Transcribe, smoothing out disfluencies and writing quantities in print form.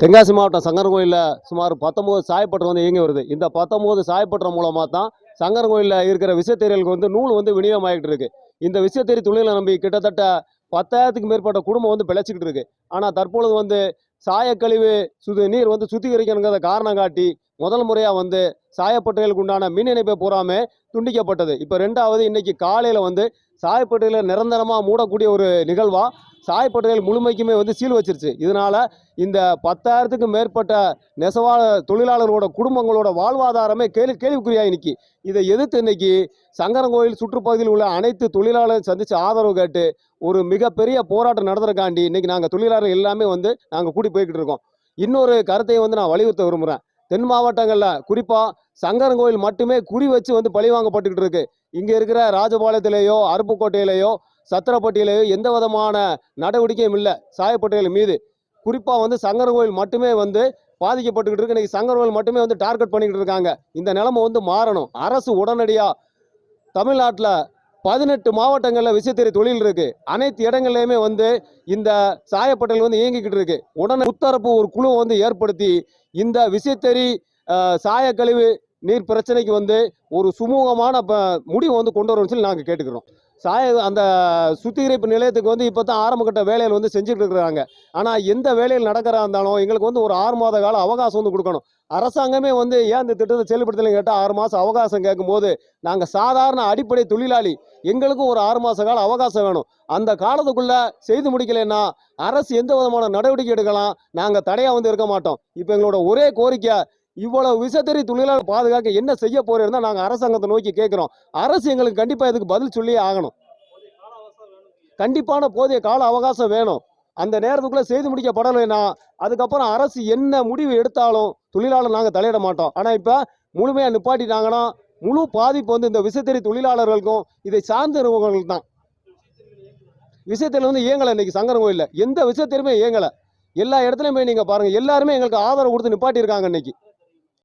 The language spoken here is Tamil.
தென்காசி மாவட்டம் சங்கரன்கோயிலில் சுமார் 19 சாயப்பட்டறை வந்து இயங்கி வருது. இந்த 19 சாயப்பட்டறை மூலமாக தான் சங்கரன்கோயிலில் இருக்கிற விசைத்தறிகளுக்கு வந்து நூல் வந்து விநியோகமாகிட்டு இருக்கு. இந்த விசைத்தறி தொழிலை நம்பி கிட்டத்தட்ட 10,000க்கு மேற்பட்ட குடும்பம் வந்து பிழைச்சிக்கிட்டு இருக்கு. ஆனால் தற்பொழுது வந்து சாயக்கழிவு நீர் வந்து சுத்திகரிக்கணுங்கிறத காரணம் காட்டி முதல் முறையாக வந்து சாயப்பட்டறைகளுக்கு உண்டான மின் இணைப்பை பூராமே துண்டிக்கப்பட்டது. இப்போ ரெண்டாவது இன்னைக்கு காலையில் வந்து சாயப்பட்டறைகளை நிரந்தரமாக மூடக்கூடிய ஒரு நிகழ்வா சாயப்பட்டறைகள் முழுமைக்குமே வந்து சீல் வச்சிருச்சு. இதனால இந்த 10,000க்கு மேற்பட்ட நெசவாளர் தொழிலாளர்களோட குடும்பங்களோட வாழ்வாதாரமே கேள்விக்குறியாகி நிற்கி. இதை எதிர்த்து இன்னைக்கு சங்கரன்கோயில் சுற்றுப்பகுதியில் உள்ள அனைத்து தொழிலாளர்கள் சந்திச்சு ஆதரவு கேட்டு ஒரு மிகப்பெரிய போராட்டம் நடத்துறதுக்காண்டி இன்னைக்கு நாங்கள் தொழிலாளர்கள் எல்லாமே வந்து நாங்கள் கூட்டி போய்கிட்டு இருக்கோம். இன்னொரு கருத்தையும் வந்து நான் வலியுறுத்த விரும்புகிறேன். தென் மாவட்டங்களில் குறிப்பாக சங்கரன்கோயில் மட்டுமே குறி வச்சு வந்து பழிவாங்கப்பட்டுக்கிட்டு இருக்கு. இங்கே இருக்கிற ராஜபாளையத்திலேயோ அருப்புக்கோட்டையிலேயோ சத்திரப்பட்டியிலேயோ எந்த விதமான நடவடிக்கையும் இல்லை சாயப்பட்டறைகள் மீது. குறிப்பாக வந்து சங்கரன்கோயில் மட்டுமே வந்து பாதிக்கப்பட்டுக்கிட்டு இருக்கு. இன்னைக்கு சங்கரன்கோயில் மட்டுமே வந்து டார்கெட் பண்ணிக்கிட்டு இருக்காங்க. இந்த நிலைமை வந்து மாறணும். அரசு உடனடியாக தமிழ்நாட்டில் 18 மாவட்டங்களில் விசைத்தறி தொழில் இருக்கு. அனைத்து இடங்கள்லையுமே வந்து இந்த சாயப்பட்டறைகள் வந்து இயங்கிக்கிட்டு இருக்கு. உடனே முத்தரப்பு ஒரு குழு வந்து ஏற்படுத்தி இந்த விசைத்தறி சாயக்கழிவு நீர் பிரச்சனைக்கு வந்து ஒரு சுமூகமான முடிவு வந்து கொண்டு வரணும்னு சொல்லி நாங்கள் கேட்டுக்கிறோம். அந்த சுத்திகரிப்பு நிலையத்துக்கு வந்து இப்போ தான் ஆரம்பகட்ட வேலைகள் வந்து செஞ்சுட்டு இருக்கிறாங்க. ஆனால் எந்த வேலைகள் நடக்கிறா இருந்தாலும் எங்களுக்கு வந்து ஒரு 6 மாத கால அவகாசம் வந்து கொடுக்கணும். அரசாங்கமே வந்து ஏன் இந்த திட்டத்தை செயல்படுத்தலைன்னு கேட்டால் 6 மாதம் அவகாசம் கேட்கும்போது நாங்கள் சாதாரண அடிப்படை தொழிலாளி, எங்களுக்கும் ஒரு 6 மாத கால அவகாசம் வேணும். அந்த காலத்துக்குள்ள செய்து முடிக்கலைன்னா அரசு எந்த விதமான நடவடிக்கை எடுக்கலாம், நாங்கள் தடையாக வந்து இருக்க மாட்டோம். இப்போ எங்களோட ஒரே கோரிக்கை, இவ்வளவு விசைத்தறி தொழிலாளர் பாதுகாக்க என்ன செய்ய போறேன்னா நாங்கள் அரசாங்கத்தை நோக்கி கேட்குறோம். அரசு எங்களுக்கு கண்டிப்பாக இதுக்கு பதில் சொல்லியே ஆகணும். கண்டிப்பான போதிய கால அவகாசம் வேணும். அந்த நேரத்துக்குள்ள செய்து முடிக்கப்படலைன்னா அதுக்கப்புறம் அரசு என்ன முடிவு எடுத்தாலும் தொழிலாளர் நாங்கள் தலையிட மாட்டோம். ஆனால் இப்போ முழுமையாக நிப்பாட்டிட்டாங்கன்னா முழு பாதிப்பு வந்து இந்த விசைத்தறி தொழிலாளர்களுக்கும் இதை சார்ந்தவர்களுக்கு தான். விசைத்தறி வந்து இயங்கலை. இன்னைக்கு சங்கரன்கோயிலில் எந்த விசைத்தறியுமே இயங்கலை. எல்லா இடத்துலையும் போய் நீங்கள் பாருங்கள், எல்லாருமே எங்களுக்கு ஆதரவு கொடுத்து நிப்பாட்டியிருக்காங்க இன்னைக்கு.